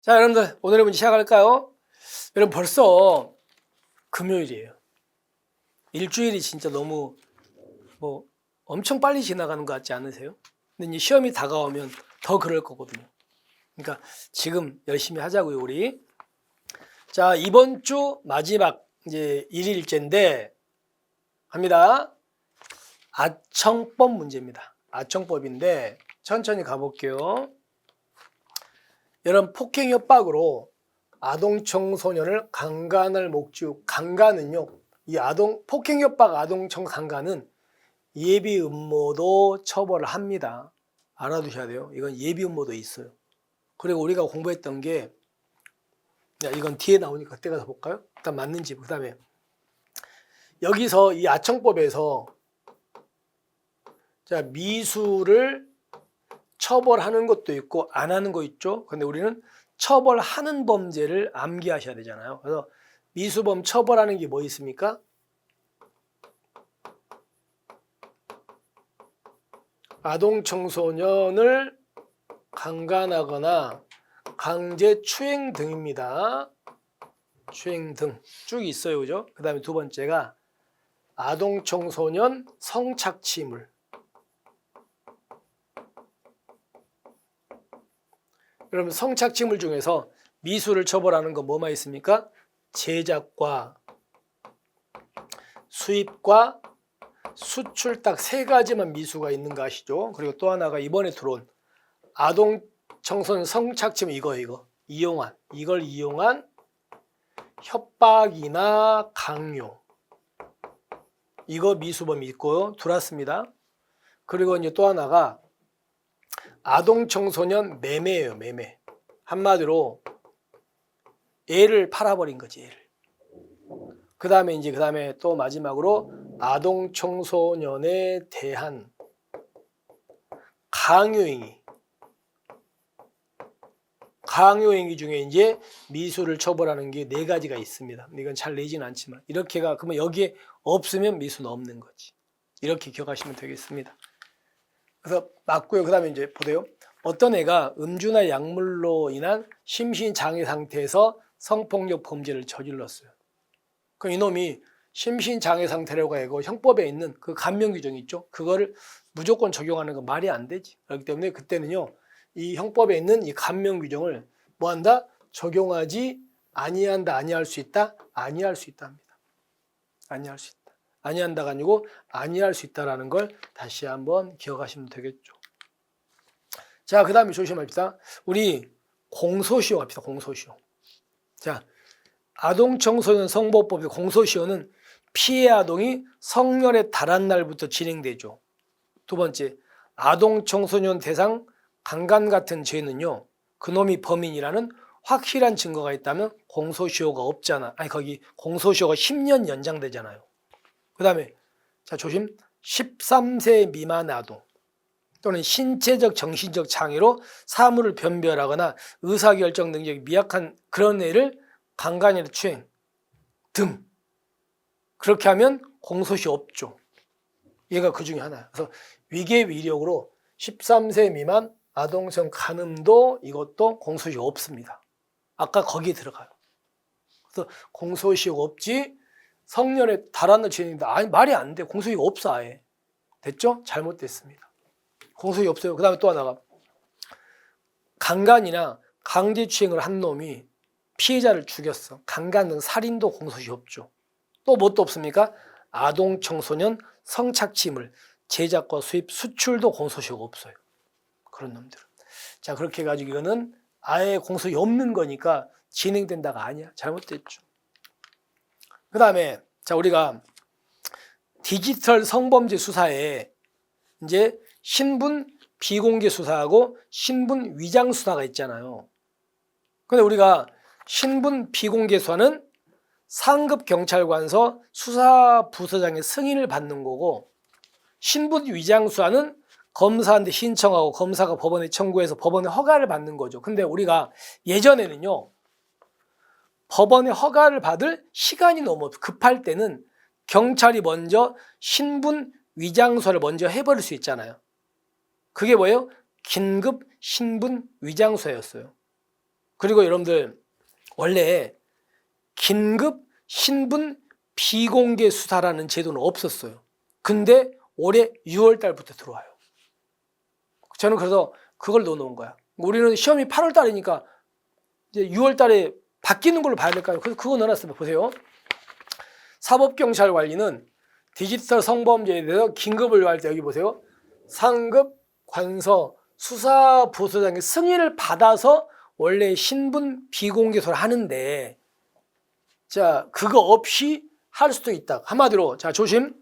자, 여러분들 오늘의 문제 시작할까요? 여러분 벌써 금요일이에요. 일주일이 진짜 너무 엄청 빨리 지나가는 것 같지 않으세요? 근데 이제 시험이 다가오면 더 그럴 거거든요. 그러니까 지금 열심히 하자고요, 우리. 자, 이번 주 마지막 이제 1일째인데 갑니다. 아청법 문제입니다. 아청법인데 천천히 가볼게요. 여러분 폭행 협박으로 아동 청소년을 강간할 목적, 강간은요, 이 폭행 협박 아동 강간은 예비 음모도 처벌을 합니다. 알아두셔야 돼요. 이건 예비 음모도 있어요. 그리고 우리가 공부했던 게, 이건 뒤에 나오니까 그때 가서 볼까요? 일단 맞는지. 그 다음에 여기서 이 아청법에서 자, 미수를 처벌하는 것도 있고 안 하는 거 있죠. 근데 우리는 처벌하는 범죄를 암기하셔야 되잖아요. 그래서 미수범 처벌하는 게 뭐 있습니까? 아동 청소년을 강간하거나 강제 추행 등입니다. 추행 등 쭉 있어요, 그죠? 그 다음에 두 번째가 아동 청소년 성착취물. 여러분 성착취물 중에서 미수를 처벌하는 거 뭐만 있습니까? 제작과 수입과 수출 딱 세 가지만 미수가 있는 거 아시죠? 그리고 또 하나가 이번에 들어온 아동 청소년 성착취물 이거 이걸 이용한 협박이나 강요, 이거 미수범이 있고요. 들어왔습니다. 그리고 이제 또 하나가 아동 청소년 매매예요, 매매. 한마디로 애를 팔아버린 거지, 애를. 그 다음에 또 마지막으로 아동 청소년에 대한 강요행위 중에 이제 미수를 처벌하는 게 네 가지가 있습니다. 이건 잘 내지는 않지만 이렇게가 그러면 여기에 없으면 미수는 없는 거지. 이렇게 기억하시면 되겠습니다. 그래서 맞고요. 그 다음에 이제 보세요. 어떤 애가 음주나 약물로 인한 심신장애 상태에서 성폭력 범죄를 저질렀어요. 그럼 이놈이 심신장애 상태라고 해고 형법에 있는 그 감면 규정 있죠. 그거를 무조건 적용하는 건 말이 안 되지. 그렇기 때문에 그때는요, 이 형법에 있는 이 감면 규정을 뭐한다? 적용하지 아니한다, 아니할 수 있다, 아니할 수 있다 합니다. 아니할 수 있다. 아니한다가 아니고 아니할 수 있다라는 걸 다시 한번 기억하시면 되겠죠. 자, 그 다음에 조심합시다. 우리 공소시효 합시다. 공소시효. 자, 아동 청소년 성보호법의 공소시효는 피해 아동이 성년에 달한 날부터 진행되죠. 두 번째, 아동 청소년 대상 강간 같은 죄는요, 그놈이 범인이라는 확실한 증거가 있다면 공소시효가 없잖아. 아니, 거기 공소시효가 10년 연장되잖아요. 그 다음에 자, 조심. 13세 미만 아동 또는 신체적 정신적 장애로 사물을 변별하거나 의사결정 능력이 미약한 그런 애를 강간이나 추행 등 그렇게 하면 공소시효 없죠. 얘가 그 중에 하나야. 그래서 위계위력으로 13세 미만 아동성 간음도 이것도 공소시효 없습니다. 아까 거기에 들어가요. 그래서 공소시효가 없지 성년에 달하는 죄인인데 아니 말이 안 돼. 공소시효가 없어 아예. 됐죠? 잘못됐습니다. 공소시효 없어요. 그 다음에 또 하나가 강간이나 강제추행을 한 놈이 피해자를 죽였어. 강간 등 살인도 공소시효 없죠. 또 뭣도 없습니까? 아동 청소년 성착취물 제작과 수입 수출도 공소시효가 없어요. 그런 놈들은. 자, 그렇게 해가지고 이거는 아예 공소시효 없는 거니까 진행된다가 아니야. 잘못됐죠. 그 다음에 자, 우리가 디지털 성범죄 수사에 이제 신분 비공개 수사하고 신분 위장 수사가 있잖아요. 근데 우리가 신분 비공개 수사는 상급 경찰관서 수사부서장의 승인을 받는 거고, 신분 위장 수사는 검사한테 신청하고 검사가 법원에 청구해서 법원의 허가를 받는 거죠. 근데 우리가 예전에는요, 법원의 허가를 받을 시간이 너무 급할 때는 경찰이 먼저 신분 위장 수사를 먼저 해버릴 수 있잖아요. 그게 뭐예요? 긴급 신분 위장 수사였어요. 그리고 여러분들 원래 긴급 신분 비공개 수사라는 제도는 없었어요. 근데 올해 6월 달부터 들어와요. 저는 그래서 그걸 넣어놓은 거야. 우리는 시험이 8월 달이니까 이제 6월 달에 바뀌는 걸로 봐야 될까요? 그래서 그거 넣어놨습니다. 보세요. 사법경찰 관리는 디지털 성범죄에 대해서 긴급을 요할 때 여기 보세요. 상급, 관서, 수사부서장의 승인을 받아서 원래 신분 비공개소를 하는데, 자, 그거 없이 할 수도 있다. 한마디로, 자, 조심.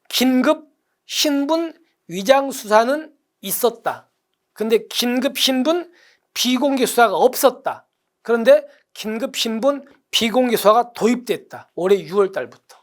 긴급 신분 위장 수사는 있었다. 근데 긴급 신분 비공개 수사가 없었다. 그런데 긴급 신분 비공개 수사가 도입됐다. 올해 6월 달부터.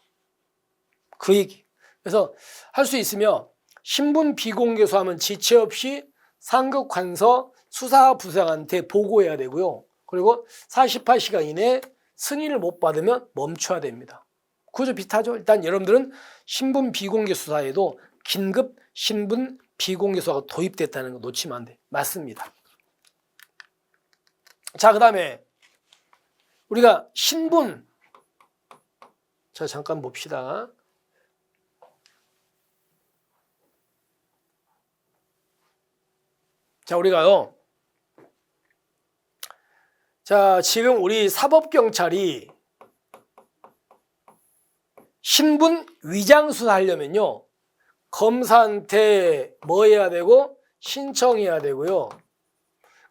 그 얘기. 그래서 할 수 있으면 신분 비공개 수사하면 지체 없이 상급 관서 수사부서장한테 보고해야 되고요. 그리고 48시간 이내에 승인을 못 받으면 멈춰야 됩니다. 그거 비슷하죠. 일단 여러분들은 신분 비공개 수사에도 긴급 신분 비공개 수사가 도입됐다는 거 놓치면 안 돼. 맞습니다. 자, 그 다음에 우리가 신분, 자, 잠깐 봅시다. 자, 우리가요. 자, 지금 우리 사법경찰이 신분 위장 수사하려면요. 검사한테 뭐 해야 되고 신청해야 되고요.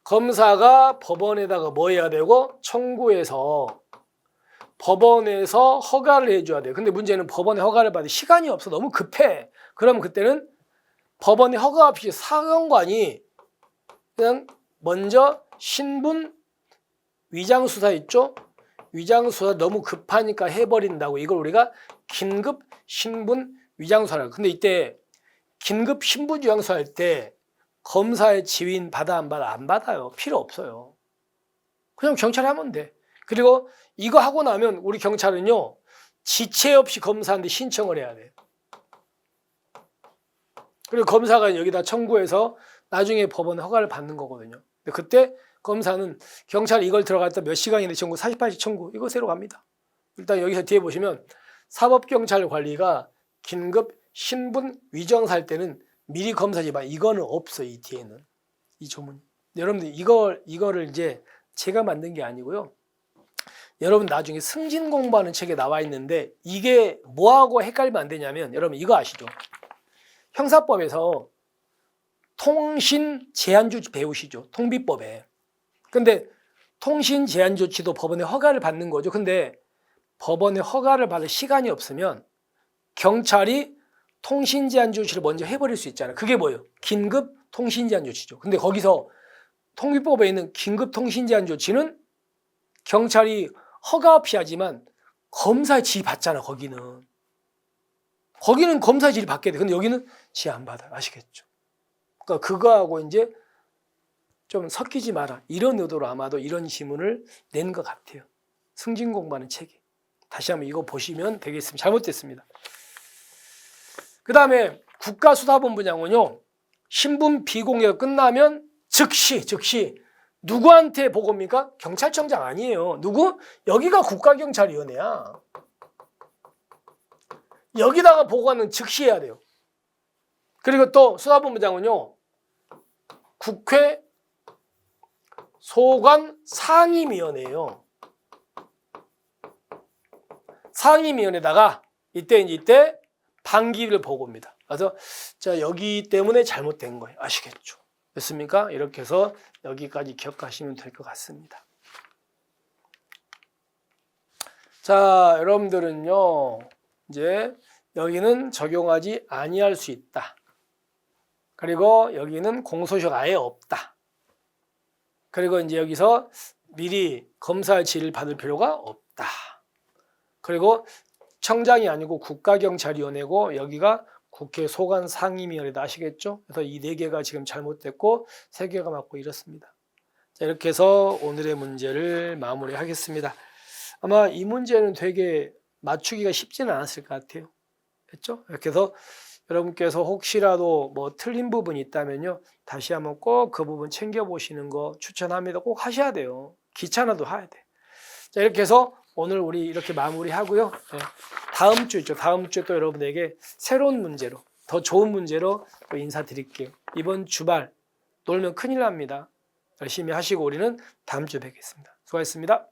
검사가 법원에다가 뭐 해야 되고 청구해서 법원에서 허가를 해줘야 돼요. 근데 문제는 법원에 허가를 받을 시간이 없어. 너무 급해. 그러면 그때는 법원에 허가 없이 사경관이 그냥 먼저 신분 위장 수사 있죠? 위장 수사 너무 급하니까 해버린다고. 이걸 우리가 긴급 신분 위장 수사라고. 근데 이때 긴급 신분 위장 수사할 때 검사의 지휘인 받아 안 받아? 안 받아요. 필요 없어요. 그냥 경찰이 하면 돼. 그리고 이거 하고 나면 우리 경찰은요. 지체 없이 검사한테 신청을 해야 돼. 그리고 검사가 여기다 청구해서 나중에 법원 허가를 받는 거거든요. 근데 그때 검사는 경찰이 이걸 들어갈 때 몇 시간 이내 청구, 48시 청구, 이거 새로 갑니다. 일단 여기서 뒤에 보시면 사법경찰 관리가 긴급 신분 위정할 때는 미리 검사지 마. 이거는 없어. 이 뒤에는. 이 조문. 여러분들 이거를 이제 제가 만든 게 아니고요. 여러분 나중에 승진 공부하는 책에 나와 있는데 이게 뭐하고 헷갈리면 안 되냐면 여러분 이거 아시죠? 형사법에서 통신 제한 조치 배우시죠? 통비법에. 근데 통신 제한 조치도 법원의 허가를 받는 거죠. 근데 법원의 허가를 받을 시간이 없으면 경찰이 통신 제한 조치를 먼저 해버릴 수 있잖아요. 그게 뭐예요? 긴급 통신 제한 조치죠. 근데 거기서 통비법에 있는 긴급 통신 제한 조치는 경찰이 허가 없이 하지만 검사의 지휘 받잖아. 거기는 검사의 지휘 받게 돼. 근데 여기는 지휘 안 받아요. 아시겠죠? 그러니까 그거하고 이제 좀 섞이지 마라. 이런 의도로 아마도 이런 지문을 낸 것 같아요. 승진 공부하는 책에. 다시 한번 이거 보시면 되겠습니다. 잘못됐습니다. 그 다음에 국가수사본부장은요. 신분 비공개가 끝나면 즉시 누구한테 보고입니까? 경찰청장 아니에요. 누구? 여기가 국가경찰위원회야. 여기다가 보고하는 즉시 해야 돼요. 그리고 또 수사본부장은요. 국회 소관 상임위원회예요. 상임위원회에다가 이때 반기를 보고입니다. 그래서 자 여기 때문에 잘못된 거예요. 아시겠죠? 됐습니까? 이렇게 해서 여기까지 기억하시면 될 것 같습니다. 자 여러분들은요. 이제 여기는 적용하지 아니할 수 있다. 그리고 여기는 공소시효가 아예 없다. 그리고 이제 여기서 미리 검사의 지휘를 받을 필요가 없다. 그리고 청장이 아니고 국가경찰위원회고 여기가 국회 소관 상임위원회다. 아시겠죠? 그래서 이 4개가 지금 잘못됐고 3개가 맞고 이렇습니다. 자, 이렇게 해서 오늘의 문제를 마무리하겠습니다. 아마 이 문제는 되게 맞추기가 쉽지는 않았을 것 같아요. 됐죠? 이렇게 해서 여러분께서 혹시라도 뭐 틀린 부분이 있다면요. 다시 한번 꼭 그 부분 챙겨보시는 거 추천합니다. 꼭 하셔야 돼요. 귀찮아도 해야 돼. 자, 이렇게 해서 오늘 우리 이렇게 마무리하고요. 네. 다음 주 있죠. 다음 주에 또 여러분에게 새로운 문제로, 더 좋은 문제로 또 인사드릴게요. 이번 주말 놀면 큰일 납니다. 열심히 하시고 우리는 다음 주에 뵙겠습니다. 수고하셨습니다.